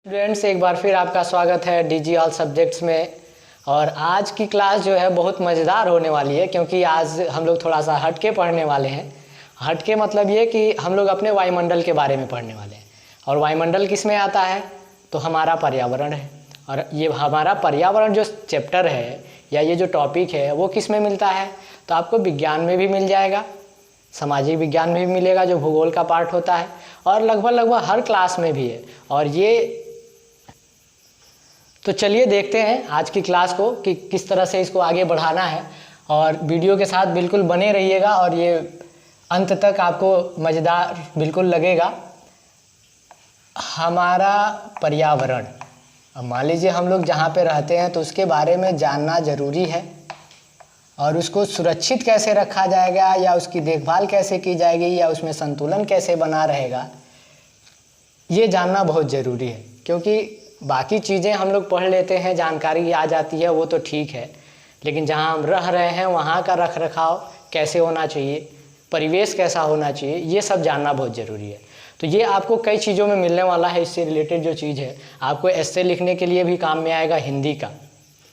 Students, एक बार फिर आपका स्वागत है डीजी ऑल सब्जेक्ट्स में। और आज की क्लास जो है बहुत मज़ेदार होने वाली है, क्योंकि आज हम लोग थोड़ा सा हटके पढ़ने वाले हैं। हटके मतलब ये कि हम लोग अपने वायुमंडल के बारे में पढ़ने वाले हैं। और वायुमंडल किस में आता है? तो हमारा पर्यावरण है। और ये हमारा पर्यावरण जो चैप्टर है या ये जो टॉपिक है वो किस में मिलता है? तो आपको विज्ञान में भी मिल जाएगा, सामाजिक विज्ञान में भी मिलेगा जो भूगोल का पार्ट होता है, और लगभग हर क्लास में भी है। और ये तो चलिए देखते हैं आज की क्लास को कि किस तरह से इसको आगे बढ़ाना है। और वीडियो के साथ बिल्कुल बने रहिएगा और ये अंत तक आपको मज़ेदार बिल्कुल लगेगा। हमारा पर्यावरण, अब मान लीजिए हम लोग जहाँ पे रहते हैं तो उसके बारे में जानना ज़रूरी है, और उसको सुरक्षित कैसे रखा जाएगा या उसकी देखभाल कैसे की जाएगी या उसमें संतुलन कैसे बना रहेगा, ये जानना बहुत ज़रूरी है। क्योंकि बाकी चीज़ें हम लोग पढ़ लेते हैं, जानकारी आ जाती है, वो तो ठीक है, लेकिन जहाँ हम रह रहे हैं वहाँ का रख रखाव कैसे होना चाहिए, परिवेश कैसा होना चाहिए, ये सब जानना बहुत ज़रूरी है। तो ये आपको कई चीज़ों में मिलने वाला है। इससे रिलेटेड जो चीज़ है आपको एस्से लिखने के लिए भी काम में आएगा, हिंदी का,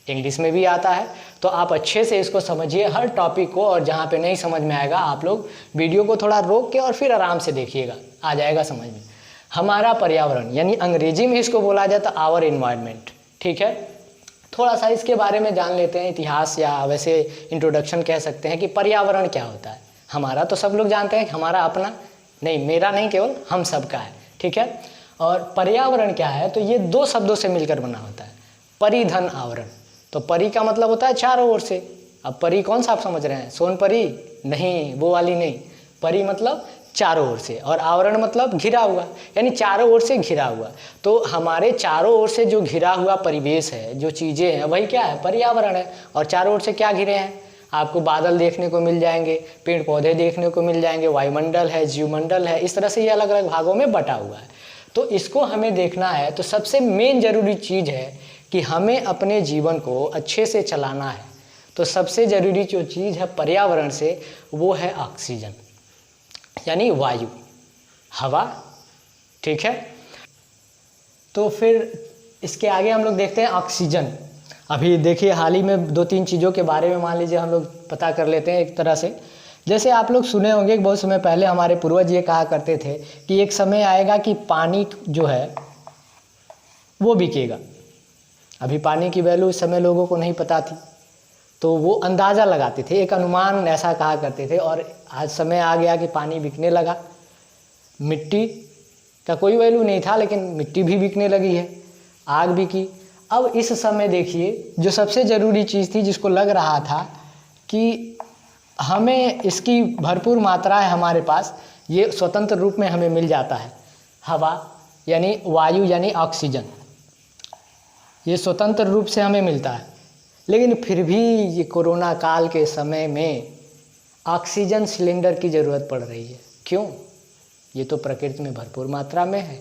इंग्लिश में भी आता है। तो आप अच्छे से इसको समझिए हर टॉपिक को, और जहाँ पे नहीं समझ में आएगा आप लोग वीडियो को थोड़ा रोक के और फिर आराम से देखिएगा, आ जाएगा समझ में। हमारा पर्यावरण यानी अंग्रेजी में इसको बोला जाता है आवर एनवायरनमेंट, ठीक है। थोड़ा सा इसके बारे में जान लेते हैं, इतिहास या वैसे इंट्रोडक्शन कह सकते हैं कि पर्यावरण क्या होता है। हमारा तो सब लोग जानते हैं कि हमारा अपना नहीं, मेरा नहीं, केवल हम सब का है, ठीक है। और पर्यावरण क्या है? तो ये दो शब्दों से मिलकर बना होता है, परिधन आवरण। तो परि का मतलब होता है चारों ओर से। अब परि कौन सा आप समझ रहे हैं? सोन परि नहीं, वो वाली नहीं। परि मतलब चारों ओर से, और आवरण मतलब घिरा हुआ, यानी चारों ओर से घिरा हुआ। तो हमारे चारों ओर से जो घिरा हुआ परिवेश है, जो चीज़ें हैं, वही क्या है? पर्यावरण है। और चारों ओर से क्या घिरे हैं? आपको बादल देखने को मिल जाएंगे, पेड़ पौधे देखने को मिल जाएंगे, वायुमंडल है, जीवमंडल है, इस तरह से ये अलग अलग भागों में बटा हुआ है। तो इसको हमें देखना है। तो सबसे मेन ज़रूरी चीज़ है कि हमें अपने जीवन को अच्छे से चलाना है। तो सबसे ज़रूरी जो चीज़ है पर्यावरण से, वो है ऑक्सीजन, यानी वायु, हवा, ठीक है। तो फिर इसके आगे हम लोग देखते हैं ऑक्सीजन। अभी देखिए हाल ही में दो तीन चीज़ों के बारे में मान लीजिए हम लोग पता कर लेते हैं एक तरह से। जैसे आप लोग सुने होंगे कि बहुत समय पहले हमारे पूर्वज ये कहा करते थे कि एक समय आएगा कि पानी जो है वो बिकेगा। अभी पानी की वैल्यू इस समय लोगों को नहीं पता थी, तो वो अंदाज़ा लगाते थे, एक अनुमान ऐसा कहा करते थे। और आज समय आ गया कि पानी बिकने लगा। मिट्टी का कोई वैल्यू नहीं था, लेकिन मिट्टी भी बिकने लगी है, आग बिकी। अब इस समय देखिए जो सबसे ज़रूरी चीज़ थी, जिसको लग रहा था कि हमें इसकी भरपूर मात्रा है हमारे पास, ये स्वतंत्र रूप में हमें मिल जाता है, हवा यानी वायु यानी ऑक्सीजन, ये स्वतंत्र रूप से हमें मिलता है। लेकिन फिर भी ये कोरोना काल के समय में ऑक्सीजन सिलेंडर की ज़रूरत पड़ रही है। क्यों? ये तो प्रकृति में भरपूर मात्रा में है,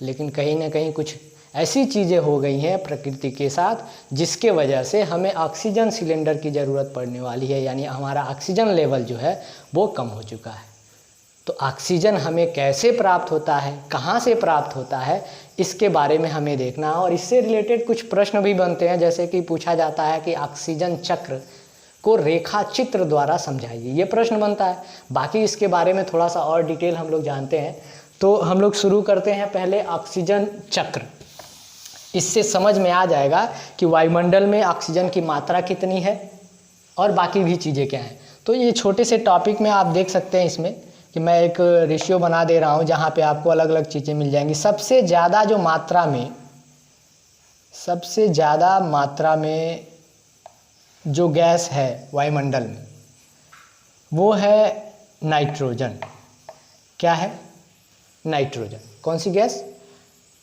लेकिन कहीं ना कहीं कुछ ऐसी चीज़ें हो गई हैं प्रकृति के साथ, जिसके वजह से हमें ऑक्सीजन सिलेंडर की ज़रूरत पड़ने वाली है, यानी हमारा ऑक्सीजन लेवल जो है वो कम हो चुका है। तो ऑक्सीजन हमें कैसे प्राप्त होता है, कहाँ से प्राप्त होता है, इसके बारे में हमें देखना है। और इससे रिलेटेड कुछ प्रश्न भी बनते हैं, जैसे कि पूछा जाता है कि ऑक्सीजन चक्र को रेखा चित्र द्वारा समझाइए, ये प्रश्न बनता है। बाकी इसके बारे में थोड़ा सा और डिटेल हम लोग जानते हैं। तो हम लोग शुरू करते हैं पहले ऑक्सीजन चक्र। इससे समझ में आ जाएगा कि वायुमंडल में ऑक्सीजन की मात्रा कितनी है और बाकी भी चीज़ें क्या हैं। तो ये छोटे से टॉपिक में आप देख सकते हैं इसमें कि मैं एक रेशियो बना दे रहा हूँ, जहाँ पे आपको अलग अलग चीज़ें मिल जाएंगी। सबसे ज़्यादा मात्रा में जो गैस है वायुमंडल में, वो है नाइट्रोजन। क्या है? नाइट्रोजन। कौन सी गैस?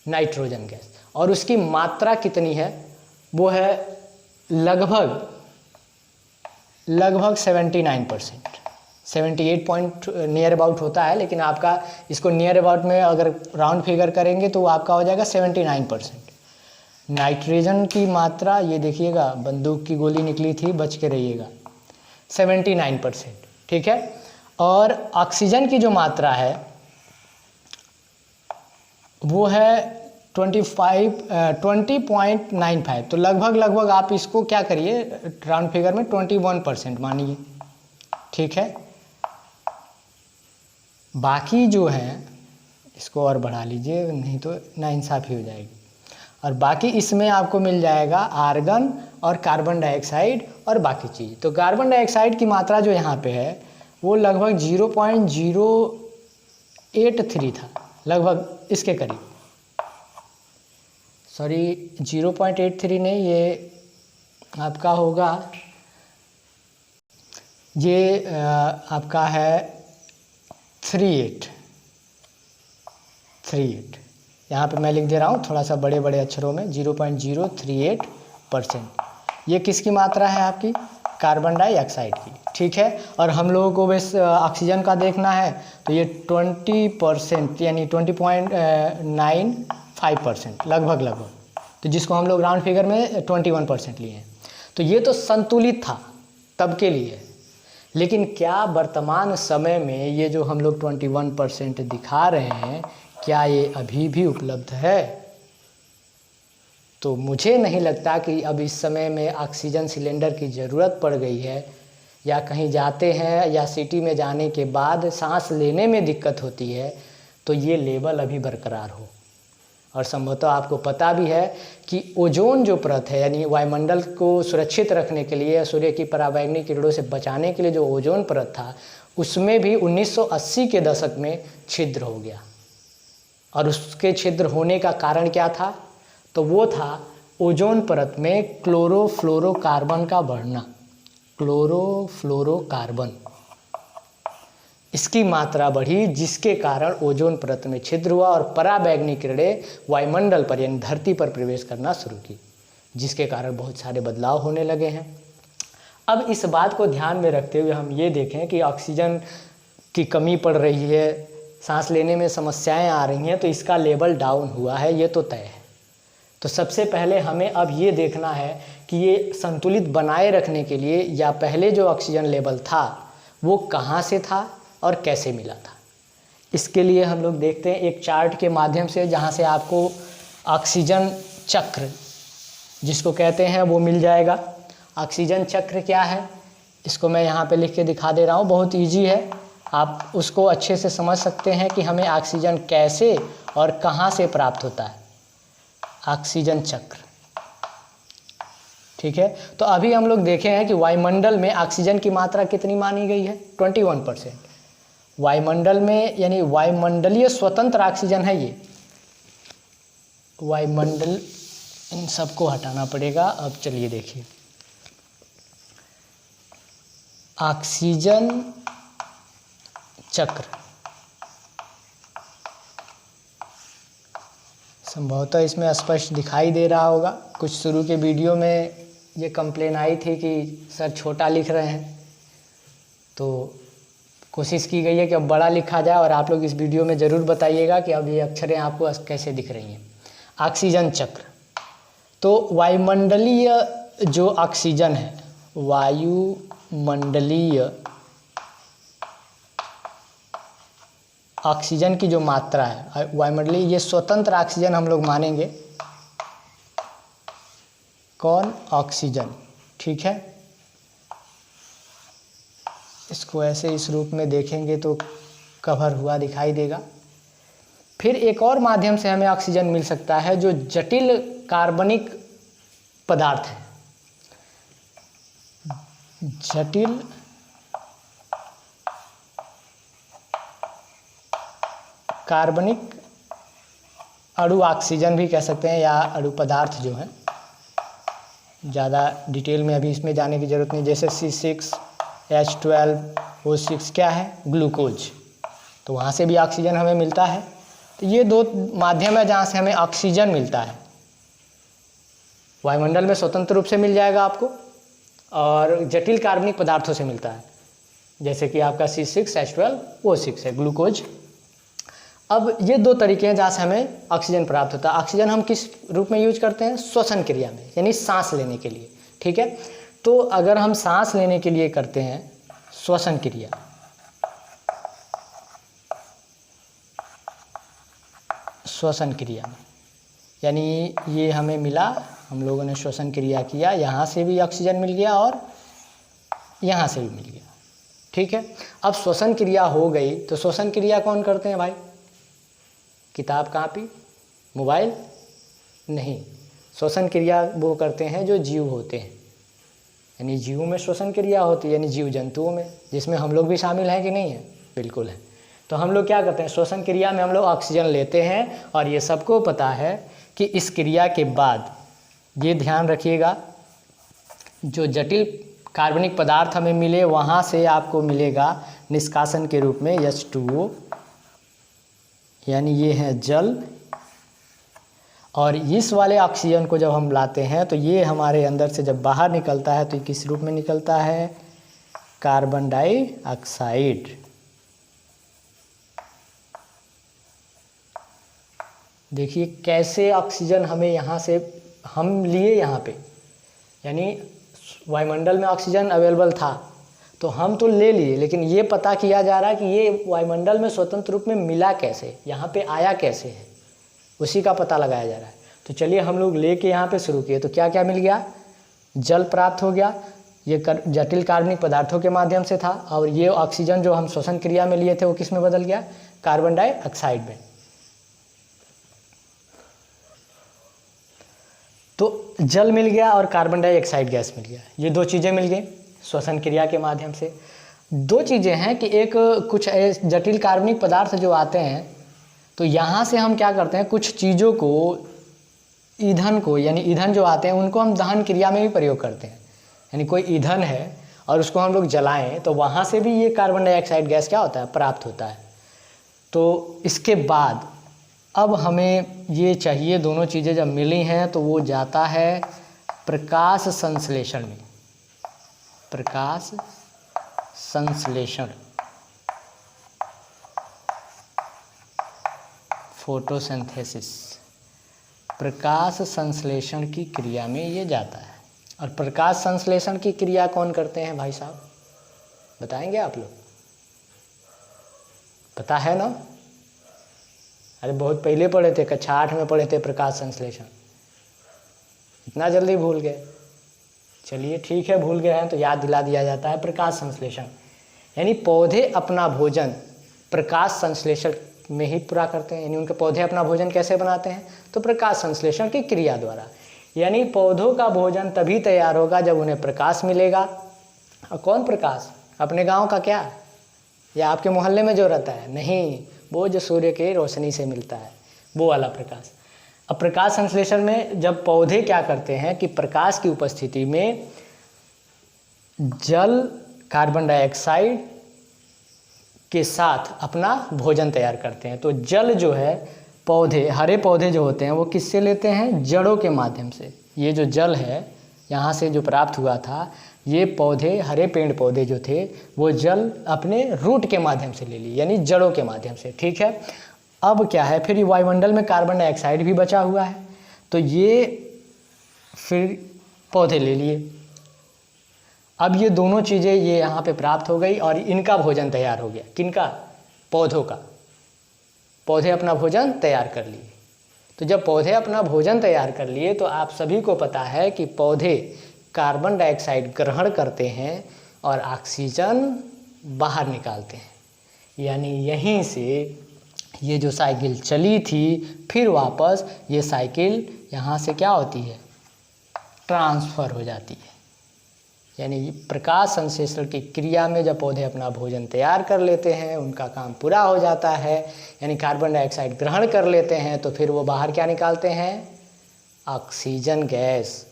Nitrogen gas. और उसकी मात्रा कितनी है? वो है लगभग 79%, 78 पॉइंट नियर अबाउट होता है, लेकिन आपका इसको नियर अबाउट में अगर राउंड फिगर करेंगे तो आपका हो जाएगा 79%। नाइट्रोजन की मात्रा, ये देखिएगा बंदूक की गोली निकली थी, बच के रहिएगा, 79%, ठीक है। और ऑक्सीजन की जो मात्रा है वो है 20.95, तो लगभग आप इसको क्या करिए राउंड फिगर में 21% मानिए, ठीक है। बाकी जो है इसको और बढ़ा लीजिए, नहीं तो नाइंसाफ़ी हो जाएगी। और बाकी इसमें आपको मिल जाएगा आर्गन और कार्बन डाइऑक्साइड और बाकी चीज़। तो कार्बन डाइऑक्साइड की मात्रा जो यहाँ पे है वो लगभग 0.083 था, लगभग इसके करीब। सॉरी 0.83 नहीं, ये आपका होगा, ये आपका है 38। यहाँ पे मैं लिख दे रहा हूँ थोड़ा सा बड़े बड़े अक्षरों में, 0.038%। ये किसकी मात्रा है आपकी? कार्बन डाइऑक्साइड की, ठीक है। और हम लोगों को बस ऑक्सीजन का देखना है, तो ये 20% यानी 20.95% लगभग, तो जिसको हम लोग राउंड फिगर में 21% लिए हैं। तो ये तो संतुलित था तब के लिए, लेकिन क्या वर्तमान समय में ये जो हम लोग 21% दिखा रहे हैं, क्या ये अभी भी उपलब्ध है? तो मुझे नहीं लगता कि अब इस समय में ऑक्सीजन सिलेंडर की ज़रूरत पड़ गई है, या कहीं जाते हैं या सिटी में जाने के बाद सांस लेने में दिक्कत होती है, तो ये लेवल अभी बरकरार हो। और संभवतः आपको पता भी है कि ओजोन जो परत है, यानी वायुमंडल को सुरक्षित रखने के लिए, सूर्य की पराबैंगनी किरणों से बचाने के लिए जो ओजोन परत था, उसमें भी 1980 के दशक में छिद्र हो गया। और उसके छिद्र होने का कारण क्या था? तो वो था ओजोन परत में क्लोरोफ्लोरोकार्बन का बढ़ना। क्लोरोफ्लोरोकार्बन, इसकी मात्रा बढ़ी, जिसके कारण ओजोन परत में छिद्र हुआ और पराबैंगनी किरणें वायुमंडल पर यानी धरती पर प्रवेश करना शुरू की, जिसके कारण बहुत सारे बदलाव होने लगे हैं। अब इस बात को ध्यान में रखते हुए हम ये देखें कि ऑक्सीजन की कमी पड़ रही है, सांस लेने में समस्याएं आ रही हैं, तो इसका लेवल डाउन हुआ है, ये तो तय है। तो सबसे पहले हमें अब ये देखना है कि ये संतुलित बनाए रखने के लिए, या पहले जो ऑक्सीजन लेवल था वो कहाँ से था और कैसे मिला था। इसके लिए हम लोग देखते हैं एक चार्ट के माध्यम से, जहाँ से आपको ऑक्सीजन चक्र जिसको कहते हैं वो मिल जाएगा। ऑक्सीजन चक्र क्या है, इसको मैं यहाँ पे लिख के दिखा दे रहा हूँ, बहुत इजी है, आप उसको अच्छे से समझ सकते हैं कि हमें ऑक्सीजन कैसे और कहाँ से प्राप्त होता है। ऑक्सीजन चक्र, ठीक है। तो अभी हम लोग देखे हैं कि वायुमंडल में ऑक्सीजन की मात्रा कितनी मानी गई है? 21%। वायुमंडल में यानी वायुमंडलीय स्वतंत्र ऑक्सीजन है ये। वायुमंडल, इन सबको हटाना पड़ेगा। अब चलिए देखिए, ऑक्सीजन चक्र संभवतः इसमें स्पष्ट दिखाई दे रहा होगा। कुछ शुरू के वीडियो में ये कंप्लेन आई थी कि सर छोटा लिख रहे हैं, तो कोशिश की गई है कि अब बड़ा लिखा जाए, और आप लोग इस वीडियो में ज़रूर बताइएगा कि अब ये अक्षरें आपको कैसे दिख रही हैं। ऑक्सीजन चक्र, तो वायुमंडलीय जो ऑक्सीजन है, वायुमंडलीय ऑक्सीजन की जो मात्रा है वायुमंडलीय, ये स्वतंत्र ऑक्सीजन हम लोग मानेंगे। कौन? ऑक्सीजन, ठीक है। इसको ऐसे इस रूप में देखेंगे तो कवर हुआ दिखाई देगा। फिर एक और माध्यम से हमें ऑक्सीजन मिल सकता है, जो जटिल कार्बनिक पदार्थ है। जटिल कार्बनिक अणु ऑक्सीजन भी कह सकते हैं, या अणु पदार्थ जो हैं, ज़्यादा डिटेल में अभी इसमें जाने की ज़रूरत नहीं। जैसे C6H12O6 क्या है? ग्लूकोज, तो वहाँ से भी ऑक्सीजन हमें मिलता है। तो ये दो माध्यम है जहाँ से हमें ऑक्सीजन मिलता है। वायुमंडल में स्वतंत्र रूप से मिल जाएगा आपको, और जटिल कार्बनिक पदार्थों से मिलता है, जैसे कि आपका C6H12O6 है, ग्लूकोज। अब ये दो तरीके हैं जहाँ से हमें ऑक्सीजन प्राप्त होता है। ऑक्सीजन हम किस रूप में यूज करते हैं? श्वसन क्रिया में, यानी सांस लेने के लिए, ठीक है। तो अगर हम सांस लेने के लिए करते हैं श्वसन क्रिया, श्वसन क्रिया में, यानी ये हमें मिला, हम लोगों ने श्वसन क्रिया किया, यहाँ से भी ऑक्सीजन मिल गया और यहाँ से भी मिल गया। ठीक है, अब श्वसन क्रिया हो गई तो श्वसन क्रिया कौन करते हैं भाई? किताब, कापी, मोबाइल नहीं। श्वसन क्रिया वो करते हैं जो जीव होते हैं, यानी जीव में श्वसन क्रिया होती है, यानी जीव जंतुओं में, जिसमें हम लोग भी शामिल हैं कि नहीं है? बिल्कुल है। तो हम लोग क्या करते हैं? श्वसन क्रिया में हम लोग ऑक्सीजन लेते हैं और ये सबको पता है कि इस क्रिया के बाद, ये ध्यान रखिएगा, जो जटिल कार्बनिक पदार्थ हमें मिले वहाँ से आपको मिलेगा निष्कासन के रूप में H2O, यानी ये है जल। और इस वाले ऑक्सीजन को जब हम लाते हैं तो ये हमारे अंदर से जब बाहर निकलता है तो किस रूप में निकलता है? Carbon dioxide. देखिए कैसे ऑक्सीजन हमें यहाँ से हम लिए यहाँ पे, यानी वायुमंडल में ऑक्सीजन अवेलेबल था तो हम तो ले लिए, लेकिन ये पता किया जा रहा है कि ये वायुमंडल में स्वतंत्र रूप में मिला कैसे, यहाँ पे आया कैसे है, उसी का पता लगाया जा रहा है। तो चलिए हम लोग लेके यहाँ पे शुरू किए तो क्या क्या मिल गया? जल प्राप्त हो गया, ये जटिल कार्बनिक पदार्थों के माध्यम से था, और ये ऑक्सीजन जो हम श्वसन क्रिया में लिए थे वो किस में बदल गया? कार्बन डाइऑक्साइड में। तो जल मिल गया और कार्बन डाइऑक्साइड गैस मिल गया, ये दो चीज़ें मिल गई श्वसन क्रिया के माध्यम से। दो चीज़ें हैं कि एक कुछ जटिल कार्बनिक पदार्थ जो आते हैं तो यहाँ से हम क्या करते हैं, कुछ चीज़ों को, ईंधन को, यानी ईंधन जो आते हैं उनको हम दहन क्रिया में भी प्रयोग करते हैं। यानी कोई ईंधन है और उसको हम लोग जलाएं तो वहाँ से भी ये कार्बन डाइऑक्साइड गैस क्या होता है? प्राप्त होता है। तो इसके बाद अब हमें ये चाहिए, दोनों चीज़ें जब मिली हैं तो वो जाता है प्रकाश संश्लेषण में। प्रकाश संश्लेषण, फोटोसिंथेसिस, प्रकाश संश्लेषण की क्रिया में ये जाता है। और प्रकाश संश्लेषण की क्रिया कौन करते हैं भाई साहब? बताएंगे आप लोग? पता है ना? अरे बहुत पहले पढ़े थे, कक्षा 8 में पढ़े थे प्रकाश संश्लेषण, इतना जल्दी भूल गए। चलिए ठीक है, भूल गए हैं तो याद दिला दिया जाता है। प्रकाश संश्लेषण यानी पौधे अपना भोजन प्रकाश संश्लेषण में ही पूरा करते हैं। यानी उनके पौधे अपना भोजन कैसे बनाते हैं? तो प्रकाश संश्लेषण की क्रिया द्वारा। यानी पौधों का भोजन तभी तैयार होगा जब उन्हें प्रकाश मिलेगा। और कौन प्रकाश? अपने गांव का क्या, या आपके मोहल्ले में जो रहता है? नहीं, वो जो सूर्य की रोशनी से मिलता है वो वाला प्रकाश। अब प्रकाश संश्लेषण में जब पौधे क्या करते हैं कि प्रकाश की उपस्थिति में जल, कार्बन डाइऑक्साइड के साथ अपना भोजन तैयार करते हैं। तो जल जो है, पौधे, हरे पौधे जो होते हैं वो किससे लेते हैं? जड़ों के माध्यम से। ये जो जल है यहाँ से जो प्राप्त हुआ था, ये पौधे, हरे पेड़ पौधे जो थे वो जल अपने रूट के माध्यम से ले लिए, यानी जड़ों के माध्यम से। ठीक है, अब क्या है, फिर वायुमंडल में कार्बन डाइऑक्साइड भी बचा हुआ है तो ये फिर पौधे ले लिए। अब ये दोनों चीज़ें ये यहाँ पे प्राप्त हो गई और इनका भोजन तैयार हो गया। किनका? पौधों का। पौधे अपना भोजन तैयार कर लिए। तो जब पौधे अपना भोजन तैयार कर लिए तो आप सभी को पता है कि पौधे कार्बन डाइऑक्साइड ग्रहण करते हैं और ऑक्सीजन बाहर निकालते हैं। यानी यहीं से ये जो साइकिल चली थी फिर वापस ये साइकिल यहाँ से क्या होती है? ट्रांसफ़र हो जाती है। यानी प्रकाश संश्लेषण की क्रिया में जब पौधे अपना भोजन तैयार कर लेते हैं, उनका काम पूरा हो जाता है, यानी कार्बन डाइऑक्साइड ग्रहण कर लेते हैं, तो फिर वो बाहर क्या निकालते हैं? Oxygen gas.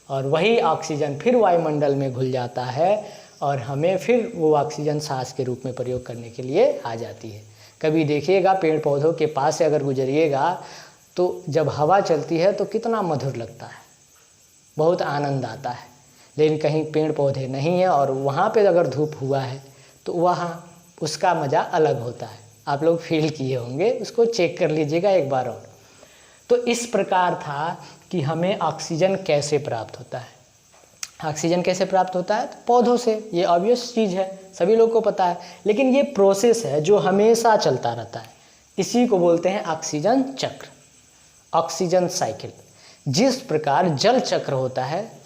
और वही ऑक्सीजन फिर वायुमंडल में घुल जाता है और हमें फिर वो ऑक्सीजन सांस के रूप में प्रयोग करने के लिए आ जाती है। कभी देखिएगा पेड़ पौधों के पास से अगर गुजरिएगा तो जब हवा चलती है तो कितना मधुर लगता है, बहुत आनंद आता है। लेकिन कहीं पेड़ पौधे नहीं हैं और वहाँ पे अगर धूप हुआ है तो वहाँ उसका मज़ा अलग होता है। आप लोग फील किए होंगे, उसको चेक कर लीजिएगा एक बार और। तो इस प्रकार था कि हमें ऑक्सीजन कैसे प्राप्त होता है। ऑक्सीजन कैसे प्राप्त होता है? तो पौधों से। ये ऑब्वियस चीज़ है, सभी लोग को पता है। लेकिन ये प्रोसेस है जो हमेशा चलता रहता है, इसी को बोलते हैं ऑक्सीजन चक्र। Oxygen cycle. जिस प्रकार जल चक्र होता है,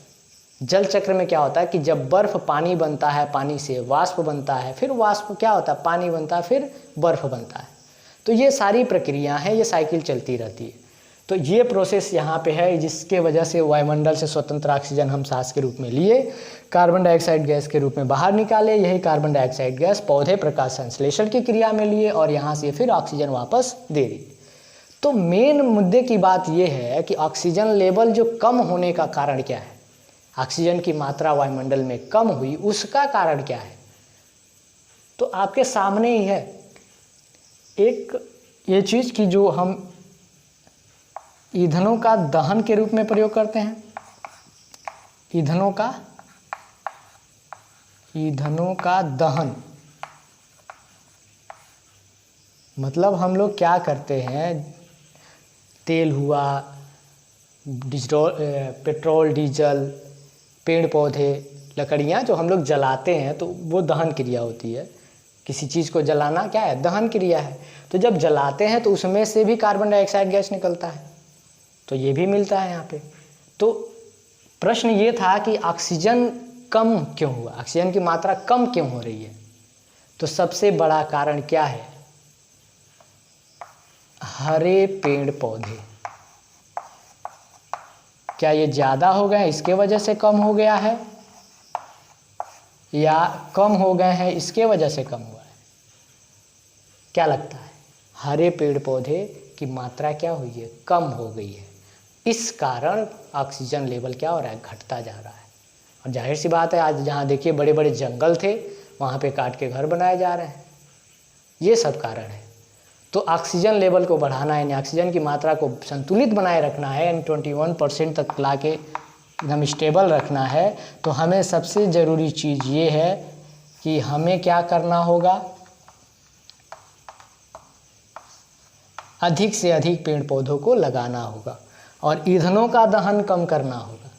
जल चक्र में क्या होता है कि जब बर्फ़ पानी बनता है, पानी से वाष्प बनता है, फिर वाष्प क्या होता है, पानी बनता है, फिर बर्फ़ बनता है। तो ये सारी प्रक्रिया हैं, ये साइकिल चलती रहती है। तो ये प्रोसेस यहाँ पे है, जिसके वजह से वायुमंडल से स्वतंत्र ऑक्सीजन हम सांस के रूप में लिए, कार्बन डाइऑक्साइड गैस के रूप में बाहर निकाले। यही कार्बन डाइऑक्साइड गैस पौधे प्रकाश संश्लेषण की क्रिया में लिए और यहाँ से फिर ऑक्सीजन वापस दे दी। तो मेन मुद्दे की बात यह है कि ऑक्सीजन लेवल जो कम होने का कारण क्या है, ऑक्सीजन की मात्रा वायुमंडल में कम हुई, उसका कारण क्या है? तो आपके सामने ही है एक ये चीज़ कि जो हम ईंधनों का दहन के रूप में प्रयोग करते हैं, ईंधनों का दहन, मतलब हम लोग क्या करते हैं, तेल हुआ, पेट्रोल, डीजल, पेड़ पौधे, लकड़ियाँ जो हम लोग जलाते हैं तो वो दहन क्रिया होती है। किसी चीज़ को जलाना क्या है, दहन क्रिया है। तो जब जलाते हैं तो उसमें से भी कार्बन डाइऑक्साइड गैस निकलता है, तो ये भी मिलता है यहाँ पे। तो प्रश्न ये था कि ऑक्सीजन कम क्यों हुआ, ऑक्सीजन की मात्रा कम क्यों हो रही है? तो सबसे बड़ा कारण क्या है, हरे पेड़ पौधे। क्या ये ज़्यादा हो गए इसके वजह से कम हो गया है, या कम हो गए हैं इसके वजह से कम हुआ है? क्या लगता है? हरे पेड़ पौधे की मात्रा क्या हुई है, कम हो गई है। इस कारण ऑक्सीजन लेवल क्या हो रहा है, घटता जा रहा है। और जाहिर सी बात है, आज जहाँ देखिए बड़े बड़े जंगल थे वहाँ पे काट के घर बनाए जा रहे हैं, ये सब कारण है। तो ऑक्सीजन लेवल को बढ़ाना है, यानी ऑक्सीजन की मात्रा को संतुलित बनाए रखना है, यानी 21% तक ला के एकदम स्टेबल रखना है। तो हमें सबसे ज़रूरी चीज़ ये है कि हमें क्या करना होगा, अधिक से अधिक पेड़ पौधों को लगाना होगा और ईंधनों का दहन कम करना होगा।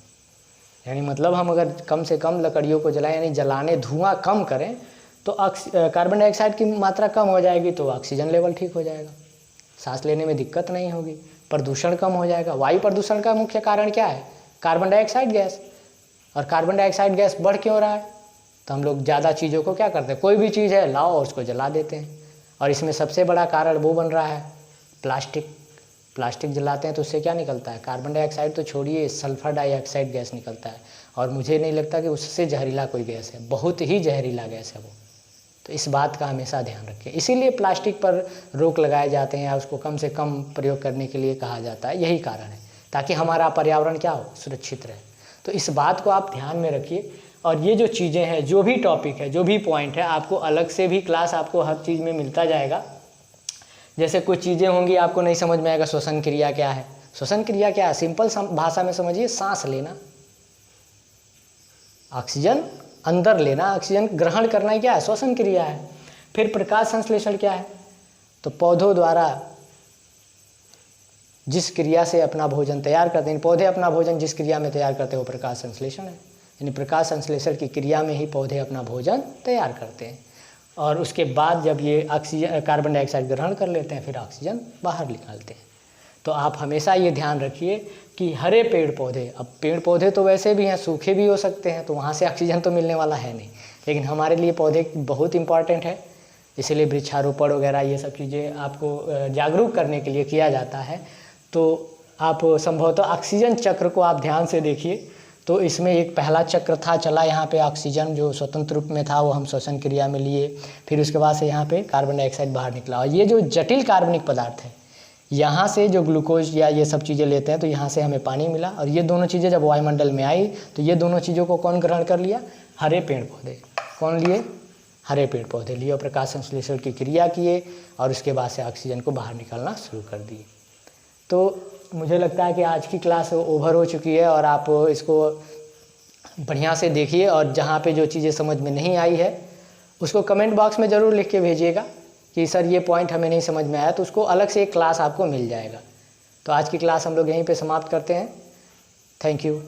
यानी मतलब हम अगर कम से कम लकड़ियों को जलाएं, यानी जलाने धुआं कम करें, तो कार्बन डाइऑक्साइड की मात्रा कम हो जाएगी, तो ऑक्सीजन लेवल ठीक हो जाएगा, सांस लेने में दिक्कत नहीं होगी, प्रदूषण कम हो जाएगा। वायु प्रदूषण का मुख्य कारण क्या है, कार्बन डाइऑक्साइड गैस। और कार्बन डाइऑक्साइड गैस बढ़ क्यों रहा है, तो हम लोग ज़्यादा चीज़ों को क्या करते हैं, कोई भी चीज़ है लाओ और उसको जला देते हैं। और इसमें सबसे बड़ा कारण वो बन रहा है प्लास्टिक जलाते हैं तो उससे क्या निकलता है, कार्बन डाइऑक्साइड तो छोड़िए, सल्फर डाइऑक्साइड गैस निकलता है। और मुझे नहीं लगता कि उससे जहरीला कोई गैस है, बहुत ही जहरीला गैस है वो। तो इस बात का हमेशा ध्यान रखें। इसीलिए प्लास्टिक पर रोक लगाए जाते हैं या उसको कम से कम प्रयोग करने के लिए कहा जाता है, यही कारण है, ताकि हमारा पर्यावरण क्या हो, सुरक्षित रहे। तो इस बात को आप ध्यान में रखिए। और ये जो चीज़ें हैं, जो भी टॉपिक है, जो भी पॉइंट है, आपको अलग से भी क्लास आपको हर चीज़ में मिलता जाएगा। जैसे कुछ चीज़ें होंगी आपको नहीं समझ में आएगा, श्वसन क्रिया क्या है, श्वसन क्रिया क्या है, सिंपल भाषा में समझिए, सांस लेना, ऑक्सीजन अंदर लेना, ऑक्सीजन ग्रहण करना ही क्या है, श्वसन क्रिया है। फिर प्रकाश संश्लेषण क्या है, तो पौधों द्वारा जिस क्रिया से अपना भोजन तैयार करते हैं, पौधे अपना भोजन जिस क्रिया में तैयार करते हैं वो प्रकाश संश्लेषण है। यानी प्रकाश संश्लेषण की क्रिया में ही पौधे अपना भोजन तैयार करते हैं। और उसके बाद जब ये ऑक्सीजन कार्बन डाइऑक्साइड ग्रहण कर लेते हैं, फिर ऑक्सीजन बाहर निकालते हैं। तो आप हमेशा ये ध्यान रखिए कि हरे पेड़ पौधे, अब पेड़ पौधे तो वैसे भी हैं, सूखे भी हो सकते हैं, तो वहाँ से ऑक्सीजन तो मिलने वाला है नहीं, लेकिन हमारे लिए पौधे बहुत इंपॉर्टेंट है। इसीलिए वृक्षारोपण वगैरह ये सब चीज़ें आपको जागरूक करने के लिए किया जाता है। तो आप संभवतः ऑक्सीजन चक्र को आप ध्यान से देखिए। तो इसमें एक पहला चक्र था चला यहाँ पे, ऑक्सीजन जो स्वतंत्र रूप में था वो हम श्वसन क्रिया में लिए, फिर उसके बाद से यहाँ पे कार्बन डाइऑक्साइड बाहर निकला। और ये जो जटिल कार्बनिक पदार्थ है, यहाँ से जो ग्लूकोज या ये सब चीज़ें लेते हैं, तो यहाँ से हमें पानी मिला। और ये दोनों चीज़ें जब वायुमंडल में आई तो ये दोनों चीज़ों को कौन ग्रहण कर लिया, हरे पेड़ पौधे। कौन लिए, हरे पेड़ पौधे लिए, और प्रकाश संश्लेषण की क्रिया किए और उसके बाद से ऑक्सीजन को बाहर निकालना शुरू कर दिए। तो मुझे लगता है कि आज की क्लास ओवर हो चुकी है और आप इसको बढ़िया से देखिए। और जहाँ पे जो चीज़ें समझ में नहीं आई है उसको कमेंट बॉक्स में ज़रूर लिख के भेजिएगा कि सर ये पॉइंट हमें नहीं समझ में आया, तो उसको अलग से एक क्लास आपको मिल जाएगा। तो आज की क्लास हम लोग यहीं पे समाप्त करते हैं। Thank you.